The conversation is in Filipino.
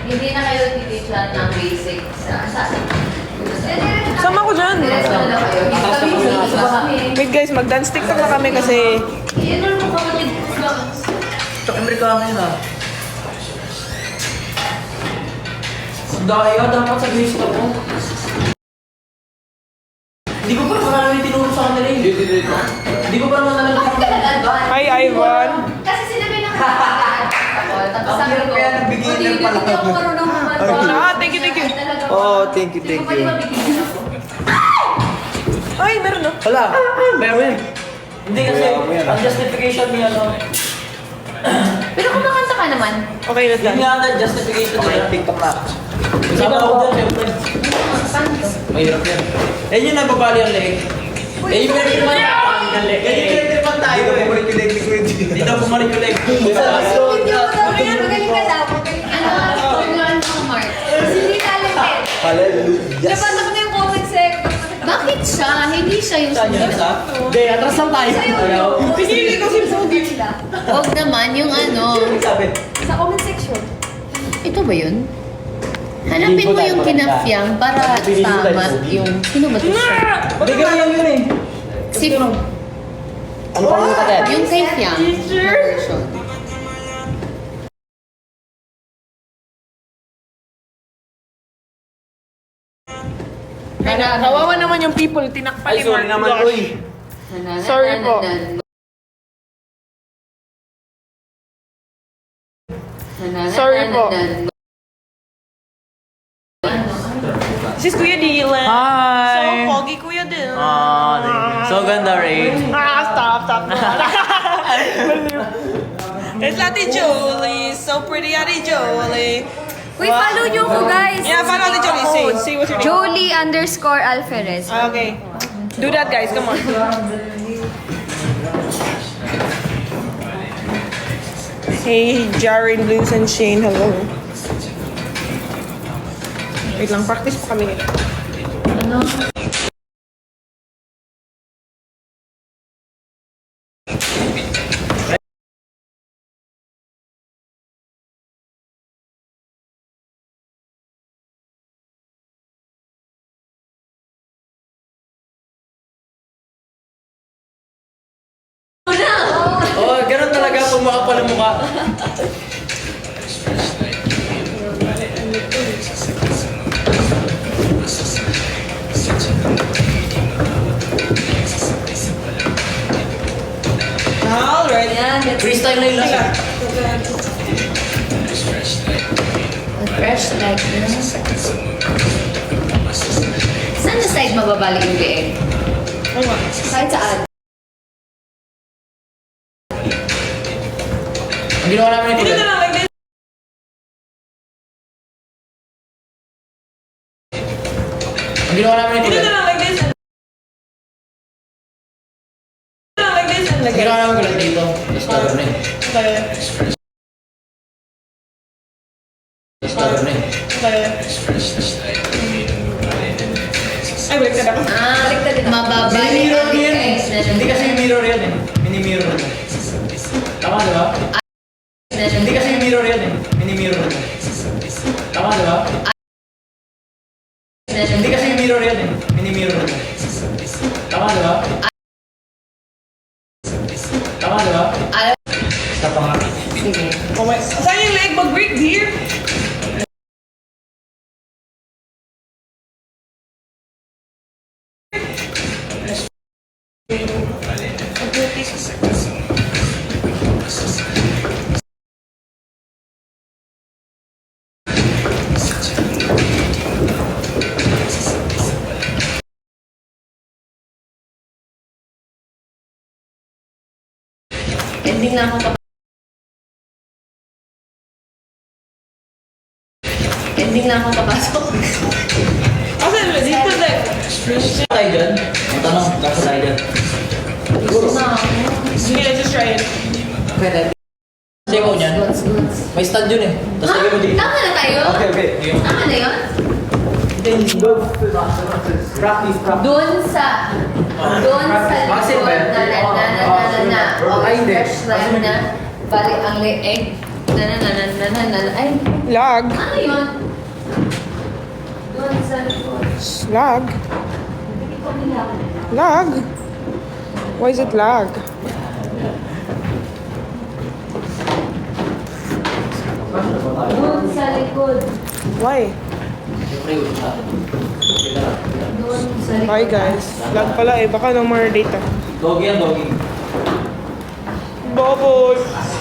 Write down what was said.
Hindi na kayo tititlan ng basic sa Sama ko dyan. Wait guys, mag-dance TikTok na kami kasi... Iyan mo kapatid. Tsaka Amerikano yun ah. Daya, dapat sa gusto ko. Hindi ko pa naman alam yung tinuro sa kanila eh. Hindi ko pa naman alam yung tinuro. Hi, Ivan. Kasi sinabi na tapos sabi ko, kaya nag-beginner pala. hindi ako marunong Ah, thank you, thank you. Oh, thank you, thank you. Ay, meron no? Wala, meron. Hindi kasi, ang justification niya no. Pero kumakanta ka naman. Okay, let's Yun dance. nga ang justification niya. TikTok na. Kasama ako dyan, siyempre. Mahirap yan. Yan yung nababali ang leg. Yan yung pinagtripan ang leg. Yan yung pinagtripan tayo eh. Bumalik yung leg ni Quincy. Hindi daw bumalik yung leg. Hindi mo daw. Magaling ka daw. Ano ka, Mark? Hindi talented. Hallelujah. Napatak na yung comment section. Bakit siya? Hindi siya yung Saan yun? Sa? Hindi, atras lang tayo. Pinili ko si Pogi. Huwag naman yung ano. Sino nagsabi? Sa comment section. Ito ba yun? Hanapin mo yung kinafyang para tama yung... Sino ba ito siya? Hindi ka lang yun eh. Si... Ano pa yung katet? Yung kay Fiang. Version. Kawawa naman yung people, tinakpan Ay, ni sorry Mark. naman ko eh. Sorry po. Sorry po. This is Kuya Dylan. Hi. So, Pogi Kuya Dylan. So ganda, Ray. Stop. It's Ate Jolie. So pretty, Ate Jolie. Wait, follow nyo ko, guys. Yeah, follow Ate Jolie. Say what's your name. Jolie_Alferez. Okay. Do that, guys. Come on. Hey, Jaren, Blues, and Shane. Hello. Wait lang, practice pa kami. Ano? Oh, ganun talaga pag makapal ang mukha. Alright. Yan. Freestyle na yun lang. Fresh like yun. Saan na side mababalik yung leeg? Kahit saan. Ang ginawa namin ito. Hindi na lang, like this. Ang ginawa namin ito. Hindi na lang, like this. Like this and like Ang ginawa namin ulit dito. Tapos gagawin eh. Tapos gagawin eh. Ay, balik ka na. Baliktad din. Mababalik Mini-mirror ang yan eh. leeg. Hindi kasi yung mirror yan eh. Mini-mirror. Tama di ba? Hindi kasi yung mirror yan eh. Mini-mirror. Tama di ba? Hindi kasi yung mirror yan eh. Mini-mirror. Tama di ba? Tama di ba? Isa pa nga. Sige. Okay. Saan yung leg? Mag-break, dear? Ending na ako kapag... Ending na ako kapasok. Kasi dito like... Tayo dyan? Ang tanong, kasa tayo dyan. Siguro. Sige, just try it. Pwede. Kasi ikaw niyan. Goods. May stand yun eh. Tapos lagay mo dito. Tama na tayo? Okay. Tama na yun? Practice. Doon sa Maxim ba likod yan? na Ay, hindi. fresh line na balik ang leeg ay Lag. Ano yun? Doon sa likod. Lag. Lag? Why is it lag? Doon sa likod. Why? Doon sa likod. Hi guys. Lag pala eh. Baka no more data. Doggy yan, doggy. Bubbles.